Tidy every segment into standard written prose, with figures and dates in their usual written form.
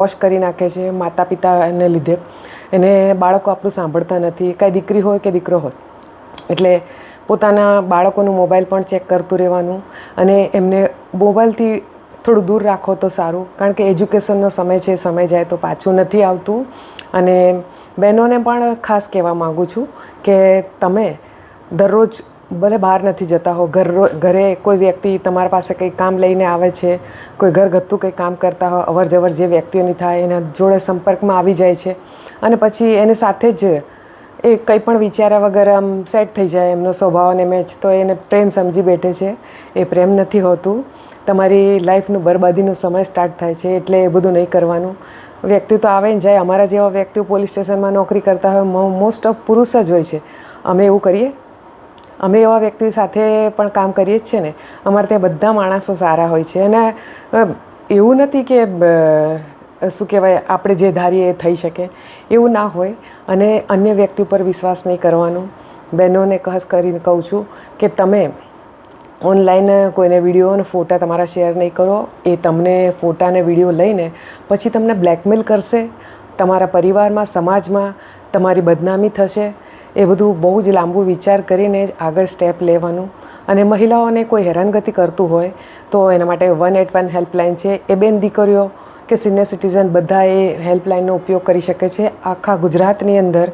Wash કરી નાખે છે માતા પિતાને લીધે. એને બાળકો આપણું સાંભળતા નથી, કાંઈ દીકરી હોય કે દીકરો હોય. એટલે પોતાના બાળકોનું મોબાઈલ પણ ચેક કરતું રહેવાનું અને એમને મોબાઈલથી થોડું દૂર રાખો તો સારું, કારણ કે એજ્યુકેશનનો સમય છે, સમય જાય તો પાછું નથી આવતું. અને બહેનોને પણ ખાસ કહેવા માગું છું કે તમે દરરોજ ભલે બહાર નથી જતા હો, ઘરે કોઈ વ્યક્તિ તમારા પાસે કંઈ કામ લઈને આવે છે, કોઈ ઘરગથ્થું કંઈ કામ કરતા હોય, અવર જવર જે વ્યક્તિઓની થાય એના જોડે સંપર્કમાં આવી જાય છે અને પછી એની સાથે જ એ કંઈ પણ વિચાર્યા વગર આમ સેટ થઈ જાય એમનો સ્વભાવ અને મેચ, તો એને પ્રેમ સમજી બેઠે છે. એ પ્રેમ નથી હોતું. તમારી લાઈફનું બરબાદીનો સમય સ્ટાર્ટ થાય છે. એટલે એ બધું નહીં કરવાનું. વ્યક્તિ તો આવે ને જાય. અમારા જેવા વ્યક્તિઓ પોલીસ સ્ટેશનમાં નોકરી કરતા હોય, મોસ્ટ ઓફ પુરુષ જ હોય છે. અમે એવું કરીએ? અમે એવા વ્યક્તિઓ સાથે પણ કામ કરીએ જ છે ને. અમારે ત્યાં બધા માણસો સારા હોય છે અને એવું નથી કે શું કહેવાય, આપણે જે ધારીએ એ થઈ શકે એવું ના હોય. અને અન્ય વ્યક્તિ ઉપર વિશ્વાસ નહીં કરવાનો. બહેનોને ખાસ કરીને કહું છું કે તમે ઓનલાઈન કોઈને વિડીયો અને ફોટા તમારા શેર નહીં કરો. એ તમને ફોટા અને વિડીયો લઈને પછી તમને બ્લેકમેલ કરશે. તમારા પરિવારમાં, સમાજમાં તમારી બદનામી થશે. એ બધું બહુ જ લાંબુ વિચાર કરીને જ આગળ સ્ટેપ લેવાનું. અને મહિલાઓને કોઈ હેરાનગતિ કરતું હોય તો એના માટે 181 હેલ્પલાઇન છે. એ બેન દીકરીઓ કે સિનિયર સિટીઝન બધા એ હેલ્પલાઇનનો ઉપયોગ કરી શકે છે. આખા ગુજરાતની અંદર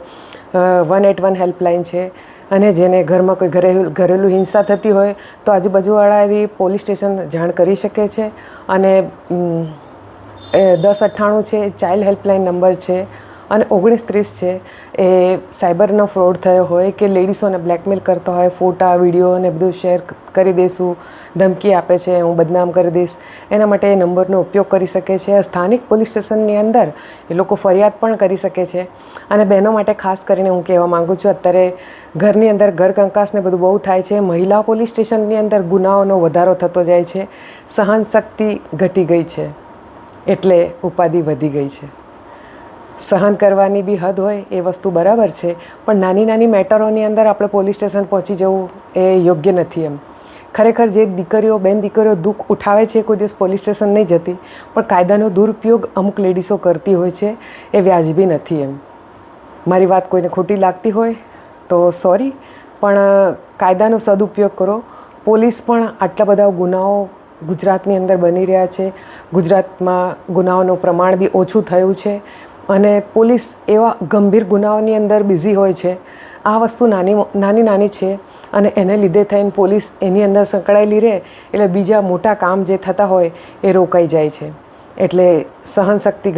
181 હેલ્પલાઇન છે. અને જેને ઘરમાં કોઈ ઘરેલું હિંસા થતી હોય તો આજુબાજુવાળા એવી પોલીસ સ્ટેશન જાણ કરી શકે છે. અને 1098 છે, ચાઇલ્ડ હેલ્પલાઇન નંબર છે. અને 1930 છે. એ સાયબરનો ફ્રોડ થયો હોય કે લેડીઝોને બ્લેકમેલ કરતો હોય, ફોટા વિડીયો અને બધું શેર કરી દઈશું, ધમકી આપે છે, હું બદનામ કરી દઈશ, એના માટે એ નંબરનો ઉપયોગ કરી શકે છે. સ્થાનિક પોલીસ સ્ટેશનની અંદર એ લોકો ફરિયાદ પણ કરી શકે છે. અને બહેનો માટે ખાસ કરીને હું કહેવા માગું છું, અત્યારે ઘરની અંદર ઘરકંકાસને બધું બહુ થાય છે. મહિલા પોલીસ સ્ટેશનની અંદર ગુનાઓનો વધારો થતો જાય છે. સહનશક્તિ ઘટી ગઈ છે, એટલે ઉપાધિ વધી ગઈ છે. સહન કરવાની બી હદ હોય એ વસ્તુ બરાબર છે, પણ નાની નાની મેટરોની અંદર આપણે પોલીસ સ્ટેશન પહોંચી જવું એ યોગ્ય નથી. એમ ખરેખર જે દીકરીઓ, બેન દીકરીઓ દુઃખ ઉઠાવે છે, કોઈ દિવસ પોલીસ સ્ટેશન નહીં જતી, પણ કાયદાનો દુરુપયોગ અમુક લેડીઝો કરતી હોય છે. એ વ્યાજબી નથી. એમ મારી વાત કોઈને ખોટી લાગતી હોય તો સોરી, પણ કાયદાનો સદુપયોગ કરો. પોલીસ પણ આટલા બધા ગુનાઓ ગુજરાતની અંદર બની રહ્યા છે. ગુજરાતમાં ગુનાઓનું પ્રમાણ બી ઓછું થયું છે. અને પોલીસ એવા ગંભીર ગુનાઓની અંદર બિઝી હોય છે. આ વસ્તુ નાની છે અને એને લીધે થઈને પોલીસ એની અંદર સંકળાયેલી રહે એટલે બીજા મોટા કામ જે થતા હોય એ રોકાઈ જાય છે. એટલે સહનશક્તિ